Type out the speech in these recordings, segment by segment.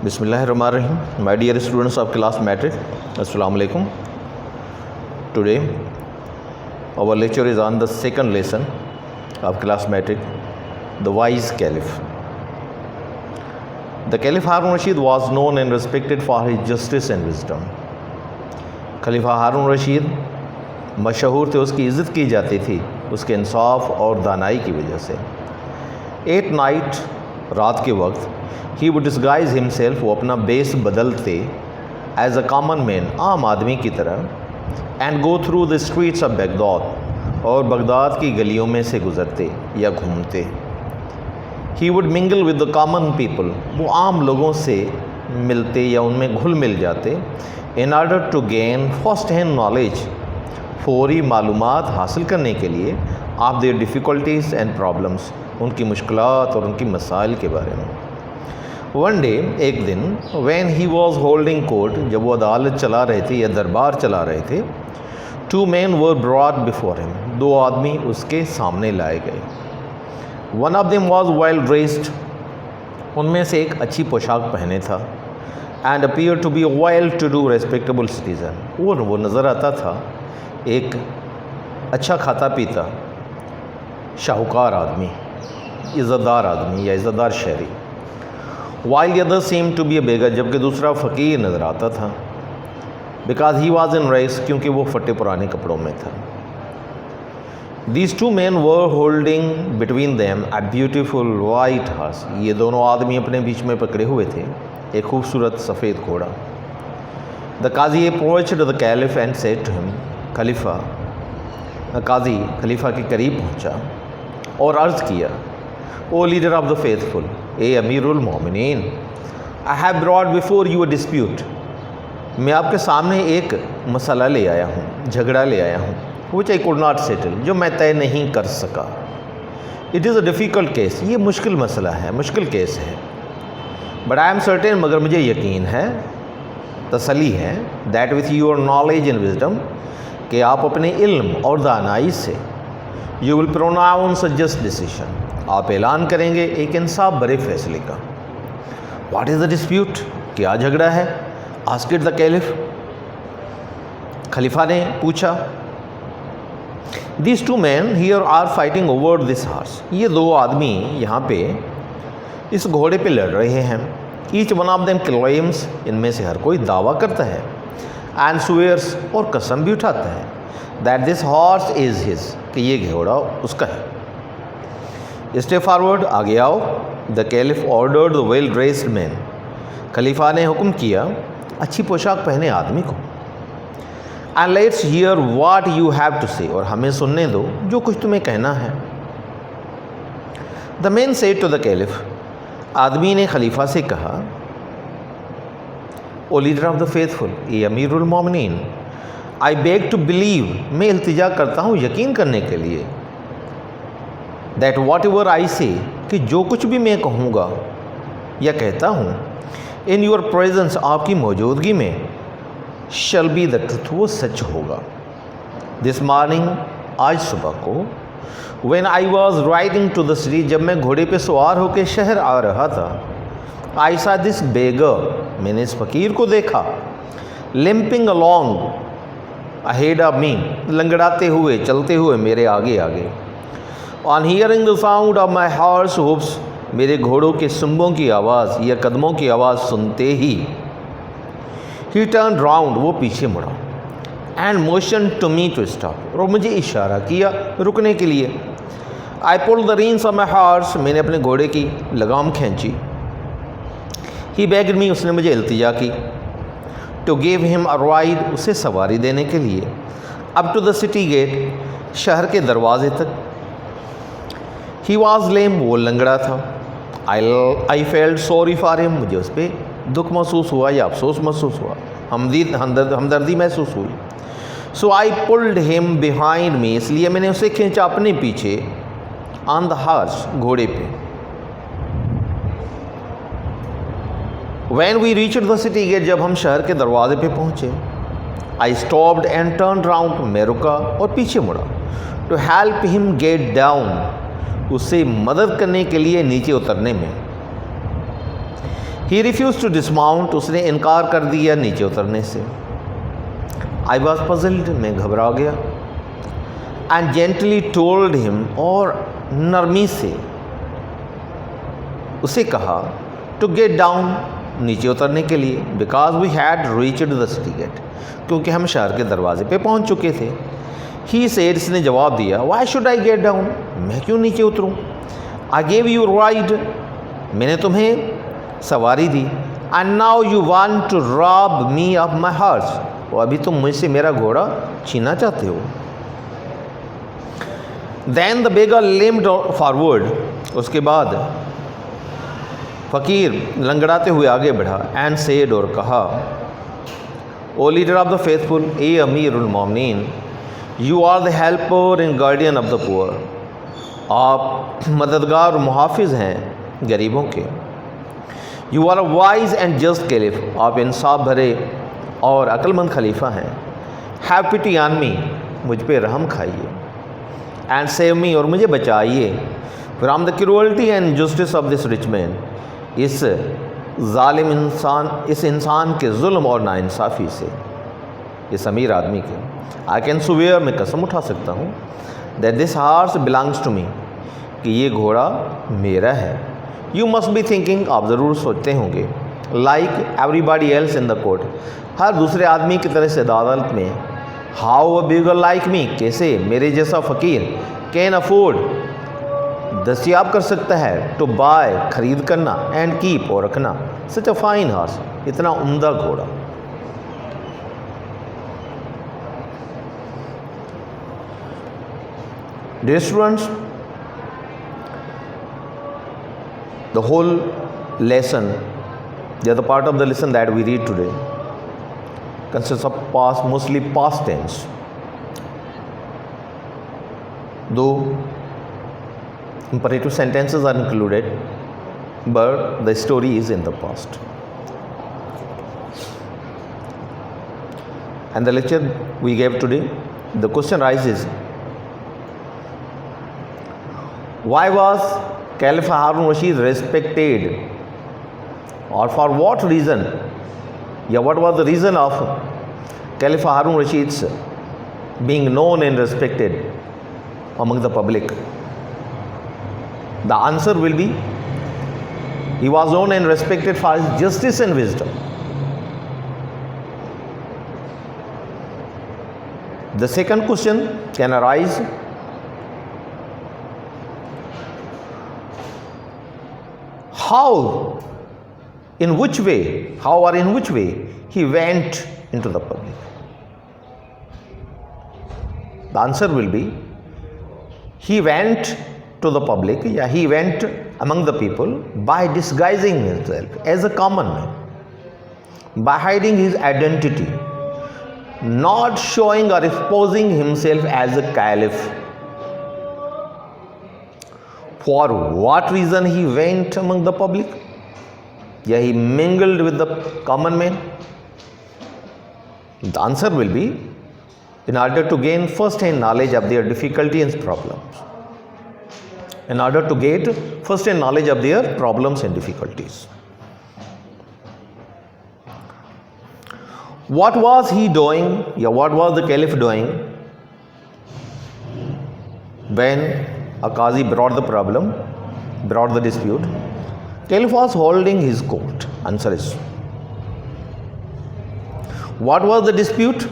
Bismillahirrahmanirrahim. My dear students of class metric, Assalamu alaikum. Today our lecture is on the second lesson of class metric, the wise caliph. The Caliph Harun Rashid was known and respected for his justice and wisdom. खलीफा हारून रशीद मशहूर थे, उसकी इज़्ज़त की जाती थी उसके इंसाफ और दानाई की वजह से. एट नाइट, रात के वक्त, ही वुड डिस्गाइज हिमसेल्फ, वो अपना बेस बदलते एज अ कॉमन मैन, आम आदमी की तरह, and go through the streets of Baghdad, और बगदाद की गलियों में से गुज़रते या घूमते. He would mingle with the common people, वो आम लोगों से मिलते या उनमें घुल मिल जाते, in order to gain first hand knowledge, फौरी मालूमात हासिल करने के लिए, of their difficulties and problems, उनकी मुश्किलात और उनकी मसाइल के बारे में. वन डे, एक दिन, when he was holding court, जब वो अदालत चला रहे थे या दरबार चला रहे थे, two men were brought before him, दो आदमी उसके सामने लाए गए. One of them was well dressed, उनमें से एक अच्छी पोशाक पहने था, and appear to be well to do respectable citizen, वो नज़र आता था एक अच्छा खाता पीता शाहूकार आदमी, इज़्ज़तदार आदमी या इज़्ज़तदार शहरी. While the other seemed to be a beggar, जबकि दूसरा फ़कीर नज़र आता था, because he was in rags, क्योंकि वो फटे पुराने कपड़ों में था. These two men were holding between them a beautiful white horse, ये दोनों आदमी अपने बीच में पकड़े हुए थे एक खूबसूरत सफ़ेद घोड़ा. The qazi approached the caliph and said to him, खलीफा, काजी खलीफा के करीब पहुंचा और अर्ज़ किया, O leader of the faithful, ए अमीरुल मोमिनीन, I have brought before you a dispute, मैं आपके सामने एक मसला ले आया हूँ, झगड़ा ले आया हूँ, विच आई कुड नॉट सेटल, जो मैं तय नहीं कर सका. It is a difficult case, ये मुश्किल मसला है, मुश्किल केस है. बट आई एम सर्टेन, मगर मुझे यकीन है, तसल्ली है, that with your knowledge and wisdom, कि आप अपने इल्म और दानाई से, you will pronounce a just decision, आप ऐलान करेंगे एक इंसाफ भरे फैसले का. व्हाट इज़ द डिस्प्यूट, क्या झगड़ा है, आस्क्ड द कैलिफ, खलीफा ने पूछा. These two men here are fighting over this horse, ये दो आदमी यहाँ पे इस घोड़े पे लड़ रहे हैं. Each one of them claims, इनमें से हर कोई दावा करता है, एंड स्वेयर्स, और कसम भी उठाता है, that this horse is his, कि ये घोड़ा उसका है. स्टेप फॉरवर्ड, आगे आओ. The caliph ordered the well dressed man, खलीफा ने हुक्म किया अच्छी पोशाक पहने आदमी को. And let's hear what you have to say, और हमें सुनने दो जो कुछ तुम्हें कहना है. The man said to the caliph, आदमी ने खलीफा से कहा, O leader of the faithful, ए अमीरुल मोमिनीन, आई बेग टू बिलीव, मैं इल्तिजा करता हूँ यकीन करने के लिए, दैट वॉट एवर आई से, कि जो कुछ भी मैं कहूँगा या कहता हूँ, इन योर प्रेजेंस, आपकी मौजूदगी में, शल बी द ट्रुथ, वो सच होगा. दिस मॉर्निंग, आज सुबह को, when I was riding to the city, जब मैं घोड़े पे सवार होकर शहर आ रहा था, आई सा दिस बेगर, मैंने इस फ़कीर को देखा, limping along ahead of me, लंगड़ाते हुए, चलते हुए मेरे आगे आगे. On hearing the sound of my horse hooves, मेरे घोड़ों के सुंबों की आवाज़ या कदमों की आवाज़ सुनते ही, ही टर्न राउंड, वो पीछे मुड़ा, and motion to me to stop, और मुझे इशारा किया रुकने के लिए. I pulled the reins of my horse, मैंने अपने घोड़े की लगाम खींची. ही बेग्ड मी, उसने मुझे इल्तिजा की, to give him a ride, उसे सवारी देने के लिए, up to the city gate, शहर के दरवाजे तक. ही वॉज लेम, वो लंगड़ा था. I felt sorry for him, मुझे उस पर दुख महसूस हुआ या अफसोस महसूस हुआ, हमदर्दी महसूस हुई. So I pulled him behind me, इसलिए मैंने उसे खींचा अपने पीछे, ऑन द हॉर्स, घोड़े पे. When we reached the city gate, जब हम शहर के दरवाजे पे पहुँचे, I stopped and turn round, मैं रुका और पीछे मुड़ा, to help him get down, उससे मदद करने के लिए नीचे उतरने में. ही रिफ्यूज टू डिसमाउंट, उसने इनकार कर दिया नीचे उतरने से। आई वॉज पजल्ड, मैं घबरा गया। एंड जेंटली टोल्ड हिम, और नरमी से उसे कहा टू गेट डाउन, नीचे उतरने के लिए, because we had reached the city gate, क्योंकि हम शहर के दरवाजे पे पहुंच चुके थे। ही सेड, इसने जवाब दिया, why should I get down, मैं क्यों नीचे उतरूं? आई गेव यू राइड, मैंने तुम्हें सवारी दी। And now you want to rob me of my horse, और अभी तुम मुझसे मेरा घोड़ा छीनना चाहते हो। Then the beggar limped forward, उसके बाद फ़कीर लंगड़ाते हुए आगे बढ़ा। एंड सेड, और कहा, O leader of the faithful, ए अमीरुल मोमिनीन, you are the helper and guardian of the poor, आप मददगार और मुहाफिज हैं गरीबों के। You are a wise and just caliph, आप इंसाफ भरे और अक्लमंद खलीफा हैं। हैव पिटी ऑन मी, मुझ पे रहम खाइए। एंड सेव मी, और मुझे बचाइए, from the cruelty and justice of this rich man, इस जालिम इंसान, इस इंसान के जुल्म और नाइंसाफ़ी से, इस अमीर आदमी के। आई कैन स्वेयर, मैं कसम उठा सकता हूँ, that this horse belongs to me, कि ये घोड़ा मेरा है। यू मस्ट बी थिंकिंग, आप ज़रूर सोचते होंगे, like everybody else in the court, हर दूसरे आदमी की तरह से अदालत में, how a bigger like me, कैसे मेरे जैसा फ़कीर कैन अफोर्ड, दस्तियाब कर सकता है, टू बाय, खरीद करना, एंड कीप, और रखना, सच अ फाइन हॉर्स, इतना उम्दा घोड़ा। Dear students, the whole lesson, the other part of the lesson that we read today, consists of past, mostly past tense. Though imperative sentences are included, but the story is in the past. And the lecture we gave today, the question arises, why was Caliph Harun Rashid respected, or for what reason, what was the reason of Caliph Harun Rashid's being known and respected among the public? The answer will be, he was known and respected for his justice and wisdom. The second question can arise, how, in which way, how or in which way he went into the public? The answer will be, he went to the public, he went among the people by disguising himself as a common man, by hiding his identity, not showing or exposing himself as a caliph. For what reason he went among the public? He mingled with the common man. The answer will be, in order to gain first-hand knowledge of their difficulties and problems. In order to get first-hand knowledge of their problems and difficulties. What was he doing? What was the caliph doing when a qazi brought the problem, brought the dispute? Caliph was holding his court. Answer is, what was the dispute?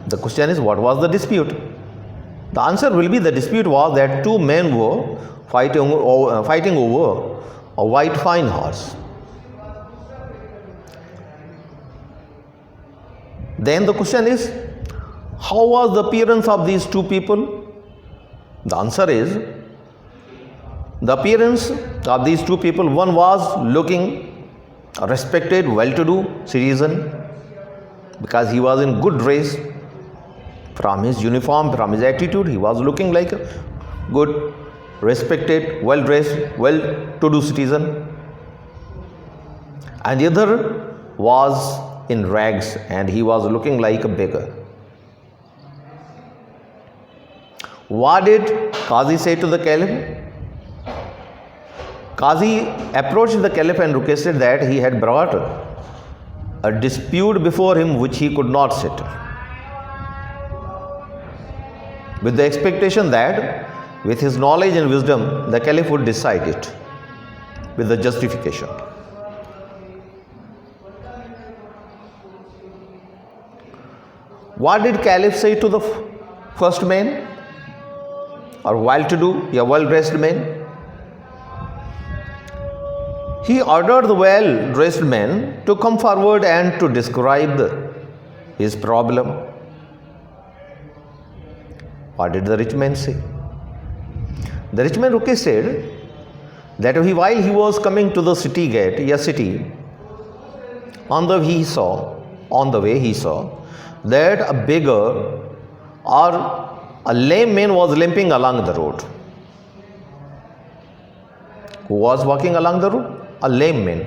The question is, what was the dispute? The answer will be, the dispute was that two men were fighting over a white fine horse. Then the question is, how was the appearance of these two people? The answer is, the appearance of these two people, one was looking a respected, well-to-do citizen, because he was in good dress. From his uniform, from his attitude, he was looking like a good, respected, well-dressed, well-to-do citizen. And the other was in rags, and he was looking like a beggar. What did Qazi say to the caliph? Qazi approached the caliph and requested that he had brought a dispute before him which he could not settle, with the expectation that with his knowledge and wisdom the caliph would decide it with the justification. What did caliph say to the first man, or well-to-do, a well-dressed man? He ordered the well-dressed man to come forward and to describe his problem. What did the rich man say? The rich man requested that while he was coming to the city gate, on the way he saw that a beggar or a lame man was limping along the road. Who was walking along the road? A lame man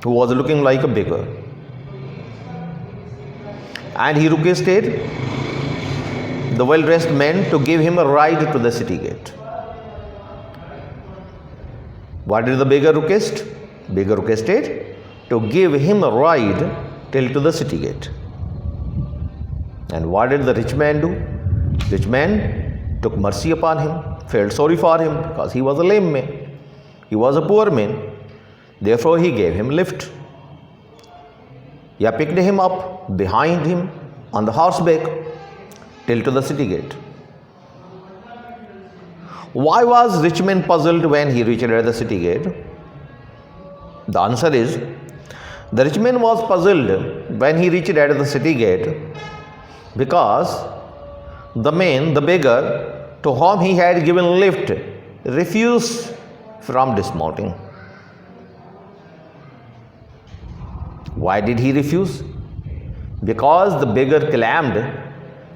who was looking like a beggar. And he requested the well-dressed man to give him a ride to the city gate. What did the beggar request? Beggar requested to give him a ride till to the city gate. And what did the rich man do? Rich man took mercy upon him, felt sorry for him because he was a lame man. He was a poor man. Therefore, he gave him lift. He picked him up behind him on the horseback till to the city gate. Why was rich man puzzled when he reached at the city gate? The answer is, the rich man was puzzled when he reached at the city gate because the beggar to whom he had given lift refused from dismounting. Why did he refuse? Because the beggar claimed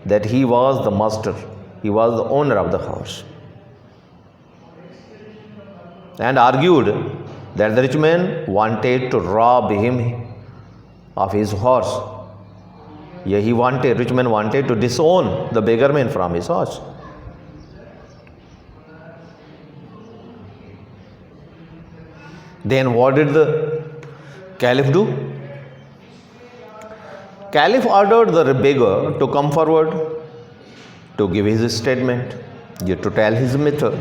that he was the master, he was the owner of the horse, and argued that the rich man wanted to rob him of his horse. Rich man wanted to disown the beggar man from his horse. Then what did the caliph do? Caliph ordered the beggar to come forward to give his statement, to tell his matter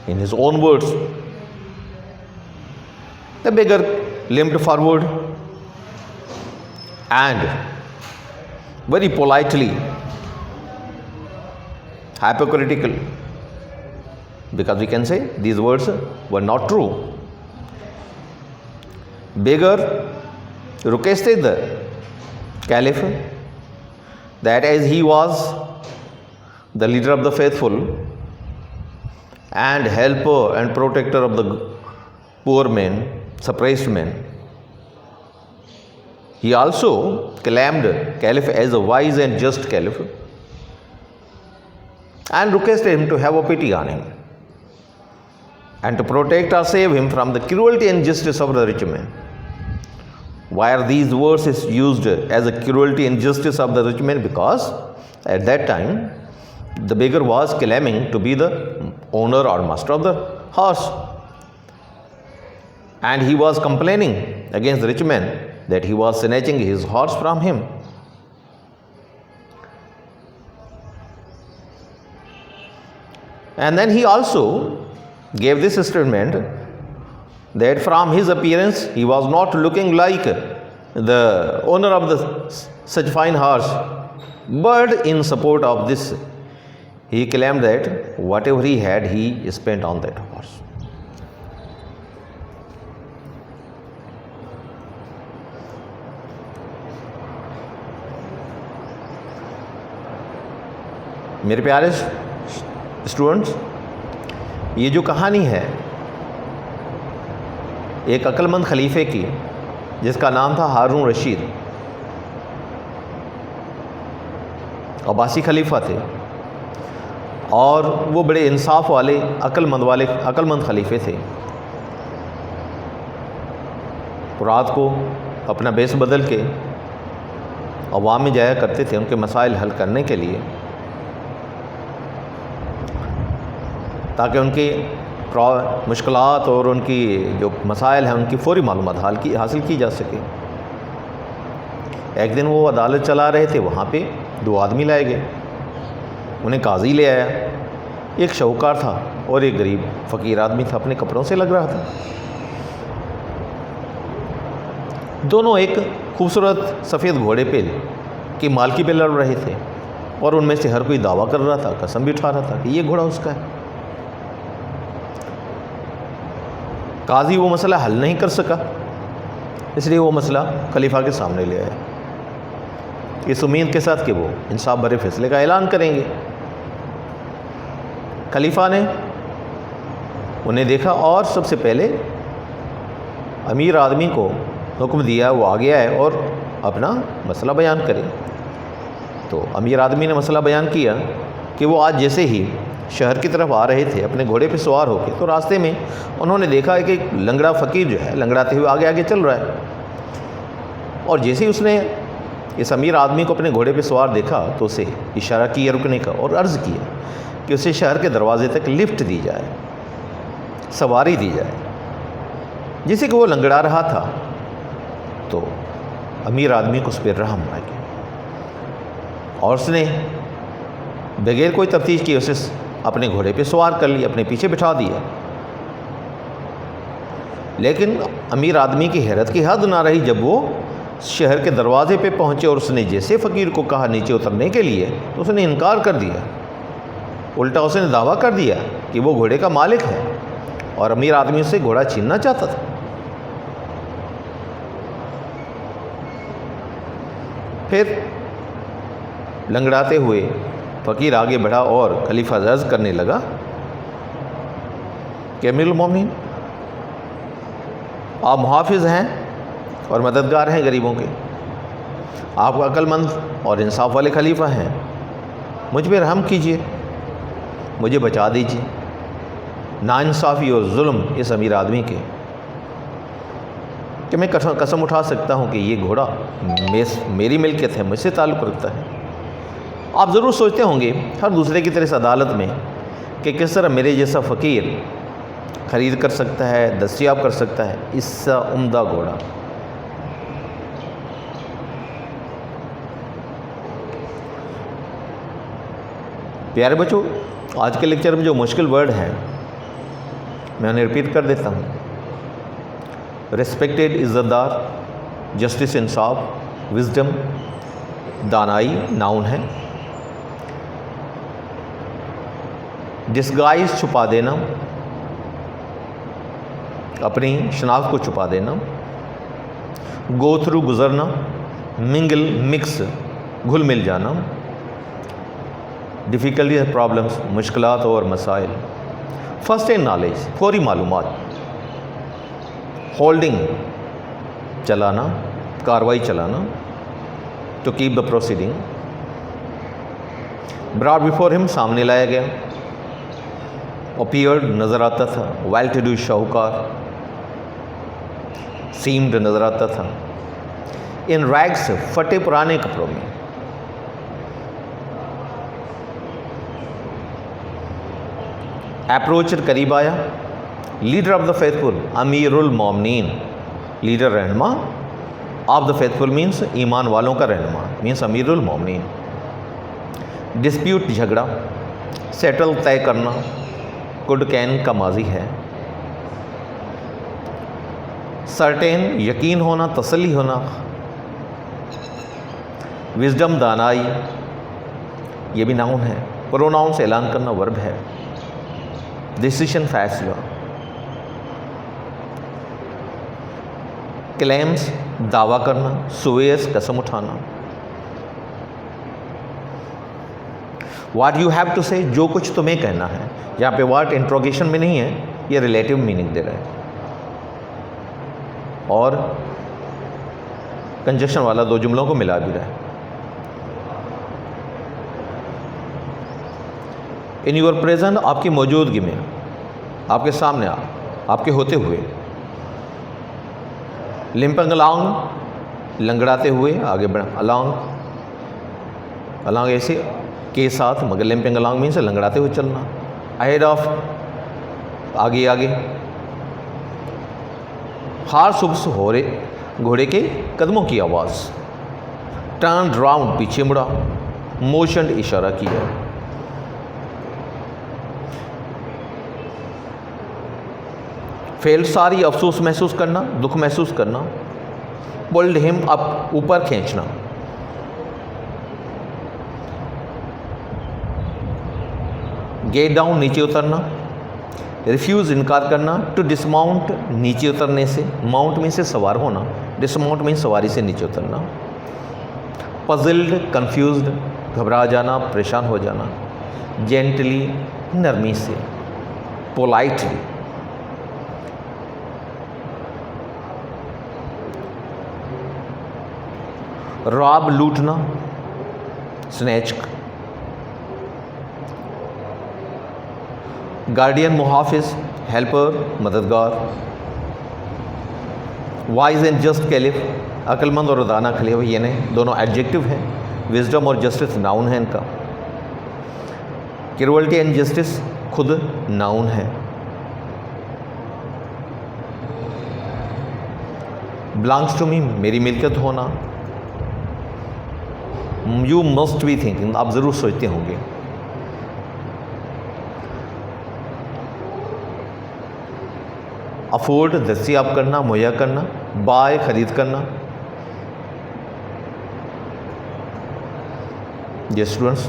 in his own words. The beggar limped forward and very politely, hypocritical, because we can say these words were not true. Beggar requested the caliph that as he was the leader of the faithful and helper and protector of the poor men, suppressed men, he also claimed caliph as a wise and just caliph and requested him to have a pity on him and to protect or save him from the cruelty and justice of the rich man. Why are these words used as a cruelty and justice of the rich man? Because at that time the beggar was claiming to be the owner or master of the horse, and he was complaining against the rich man that he was snatching his horse from him. And then he also gave this statement that from his appearance he was not looking like the owner of such fine horse, but in support of this he claimed that whatever he had he spent on that horse. मेरे प्यारे students, ये जो कहानी है एक अक्लमंद खलीफे की जिसका नाम था हारून रशीद, अब्बासी खलीफा थे और वो बड़े इंसाफ वाले अक्लमंद खलीफे थे। रात को अपना बेस बदल के अवाम में जाया करते थे उनके मसाइल हल करने के लिए, ताकि उनके मुश्किलात और उनकी जो मसाइल हैं उनकी फ़ौरी मालूमात हासिल की जा सके। एक दिन वो अदालत चला रहे थे, वहाँ पे 2 आदमी लाए गए, उन्हें काजी ले आया। एक शाहूकार था और एक गरीब फ़कीर आदमी था, अपने कपड़ों से लग रहा था। दोनों एक खूबसूरत सफ़ेद घोड़े पे की मालकी पे लड़ रहे थे और उनमें से हर कोई दावा कर रहा था, कसम भी उठा रहा था कि ये घोड़ा उसका है। काजी वो मसला हल नहीं कर सका, इसलिए वो मसला खलीफा के सामने ले आया, इस उम्मीद के साथ कि वो इंसाफ भरे फैसले का ऐलान करेंगे। खलीफा ने उन्हें देखा और सबसे पहले अमीर आदमी को हुक्म दिया वो आगे आए और अपना मसला बयान करे। तो अमीर आदमी ने मसला बयान किया कि वो आज जैसे ही शहर की तरफ आ रहे थे अपने घोड़े पे सवार होकर, तो रास्ते में उन्होंने देखा कि एक लंगड़ा फ़कीर जो है लंगड़ाते हुए आगे आगे चल रहा है। और जैसे ही उसने इस अमीर आदमी को अपने घोड़े पे सवार देखा तो उसे इशारा किया रुकने का और अर्ज़ किया कि उसे शहर के दरवाजे तक लिफ्ट दी जाए, सवारी दी जाए। जैसे कि वो लंगड़ा रहा था तो अमीर आदमी को उस पर रहम आ गया और उसने बगैर कोई तफ्तीश किए उसे अपने घोड़े पे सवार कर लिया, अपने पीछे बिठा दिया। लेकिन अमीर आदमी की हैरत की हद ना रही जब वो शहर के दरवाजे पे पहुँचे और उसने जैसे फ़कीर को कहा नीचे उतरने के लिए तो उसने इनकार कर दिया। उल्टा उसने दावा कर दिया कि वो घोड़े का मालिक है और अमीर आदमी से घोड़ा छीनना चाहता था। फिर लंगड़ाते हुए फ़कीर आगे बढ़ा और खलीफा अर्ज़ करने लगा कि अमीरुल मोमिनीन, आप मुहाफ़िज़ हैं और मददगार हैं गरीबों के, आप अक्लमंद और इंसाफ वाले खलीफा हैं, मुझ पर रहम कीजिए, मुझे बचा दीजिए नाइंसाफ़ी और जुल्म इस अमीर आदमी के कि मैं कसम उठा सकता हूँ कि ये घोड़ा मेरी मिल्कियत है, मुझसे ताल्लुक़ रखता है। आप ज़रूर सोचते होंगे हर दूसरे की तरह इस अदालत में कि किस तरह मेरे जैसा फ़कीर ख़रीद कर सकता है, दस्तयाब कर सकता है इससे उम्दा घोड़ा। प्यारे बच्चों, आज के लेक्चर में जो मुश्किल वर्ड हैं मैं उन्हें रिपीट कर देता हूँ। रिस्पेक्टेड इज़्ज़तदार, जस्टिस इंसाफ, विजडम दानाई नाउन है। डिस्गाइज छुपा देना, अपनी शनाख्त को छुपा देना। गो थ्रू गुज़रना, मिंगल मिक्स घुल मिल जाना। डिफ़िकल्टी प्रॉब्लम्स मुश्किलात और मसाइल। फर्स्ट एंड नॉलेज फौरी मालूमात। होल्डिंग चलाना, कार्रवाई चलाना, to keep the proceeding. Brought before him सामने लाया गया। अपीयर्ड नज़र आता था। वेल टू डू शाहूकार सीम्ड नज़र आता था। इन रैग्स फटे पुराने कपड़ों में। अप्रोच करीब आया। लीडर ऑफ द फेथफुल अमीरुल मोमिनीन, लीडर रहनुमा ऑफ द फेथफुल मीन्स ईमान वालों का रहनुमा, मीन्स अमीरुल मोमिनीन। डिस्प्यूट झगड़ा, सेटल तय करना, कुड कैन का माजी है। सर्टेन यकीन होना, तसल्ली होना। विजडम दानाई, ये भी नाउन है। प्रोनाउन से ऐलान करना वर्ब है। डिसीशन फैसला। क्लेम्स दावा करना। सुवेयस कसम उठाना। वाट यू हैव टू से, जो कुछ तुम्हें कहना है। यहाँ पे वाट इंट्रोगेशन में नहीं है, ये रिलेटिव मीनिंग दे रहा है और कंजक्शन वाला दो जुमलों को मिला भी रहा है। इन योर प्रेजेंट, आपकी मौजूदगी में, आपके सामने, आपके होते हुए। लिम्पिंग अलोंग, लंगड़ाते हुए आगे बढ़। अलोंग, अलोंग ऐसे के साथ, मगर लिम्पिंग अलोंग मीन्स लंगड़ाते हुए चलना। अहेड ऑफ, आगे आगे, हार्स हुफ्स हो रहे, घोड़े के कदमों की आवाज़, टर्न राउंड पीछे मुड़ा, मोशन इशारा किया, फेल्ड सारी अफसोस महसूस करना, दुख महसूस करना, पुल्ड हिम अप ऊपर खींचना, गेट डाउन नीचे उतरना, रिफ्यूज़ इनकार करना, टू डिसमाउंट नीचे उतरने से, माउंट में से सवार होना, डिसमाउंट में सवारी से नीचे उतरना, पजल्ड कंफ्यूज्ड घबरा जाना, परेशान हो जाना, जेंटली नरमी से, पोलाइटली, रॉब लूटना, स्नैच, गार्डियन मुहाफिज, हेल्पर मददगार, वाइज एंड जस्ट कैलिफ, अक्लमंद और दाना खलीफा, ये ने दोनों एडजेक्टिव हैं, विजडम और जस्टिस नाउन है इनका, क्रूअल्टी एंड जस्टिस खुद नाउन है, बिलोंग्स टू मी मेरी मिल्कियत होना, यू मस्ट बी थिंकिंग आप ज़रूर सोचते होंगे, अफोर्ड दस्तियाब करना, मुहैया करना, बाय खरीद करना। Dear students,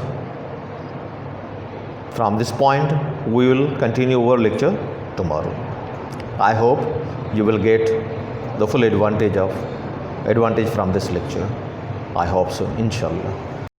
from this point we will continue our lecture tomorrow. I hope you will get the full advantage from this lecture. I hope so, inshallah.